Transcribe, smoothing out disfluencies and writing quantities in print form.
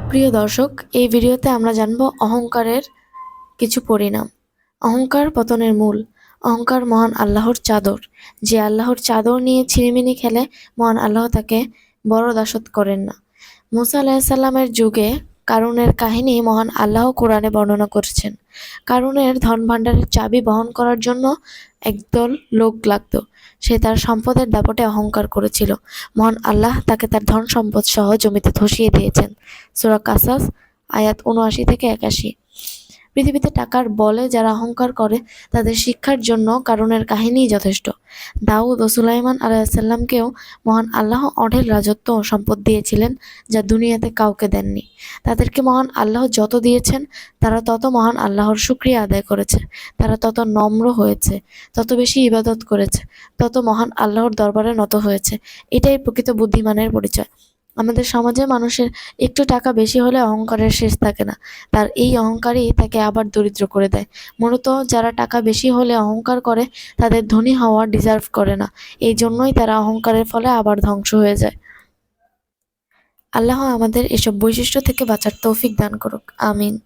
প্রিয় দর্শক, এই ভিডিওতে আমরা জানব অহংকারের কিছু পরিণাম। অহংকার পতনের মূল। অহংকার মহান আল্লাহর চাদর। যে আল্লাহর চাদর নিয়ে ছিনিমিনি খেলে, মহান আল্লাহ তাকে বড় দাসত করেন না। মুসা আলাহিসাল্লামের যুগে কারুনের কাহিনী মহান আল্লাহ কোরআনে বর্ণনা করেছেন। কারুনের ধন ভাণ্ডারের চাবি বহন করার জন্য একদল লোক লাগত। সে তার সম্পদের দাপটে অহংকার করেছিল। মহান আল্লাহ তাকে তার ধন সম্পদ সহ জমিতে ধসিয়ে দিয়েছেন। সূরা কাসাস আয়াত ৭৯ থেকে ৮১। পৃথিবীতে টাকার বলে যারা অহংকার করে, তাদের শিক্ষার জন্য কারুনের কাহিনীই যথেষ্ট। দাউদ ও সুলাইমান আলাইহিসসালামকেও মহান আল্লাহ অঢেল রাজত্ব ও সম্পদ দিয়েছিলেন, যা দুনিয়াতে কাউকে দেননি। তাদেরকে মহান আল্লাহ যত দিয়েছেন, তারা তত মহান আল্লাহর শুকরিয়া আদায় করেছে। তারা তত নম্র হয়েছে, তত বেশি ইবাদত করেছে, তত মহান আল্লাহর দরবারে নত হয়েছে। এটাই প্রকৃত বুদ্ধিমানের পরিচয়। আমাদের সমাজে মানুষের একটু টাকা বেশি হলে অহংকারের শেষ থাকে না। তার এই অহংকারই তাকে আবার দরিদ্র করে দেয়। মূলত যারা টাকা বেশি হলে অহংকার করে, তাদের ধনী হওয়া ডিজার্ভ করে না। এই জন্যই তারা অহংকারের ফলে আবার ধ্বংস হয়ে যায়। আল্লাহ আমাদের এসব বৈশিষ্ট্য থেকে বাঁচার তৌফিক দান করুক। আমিন।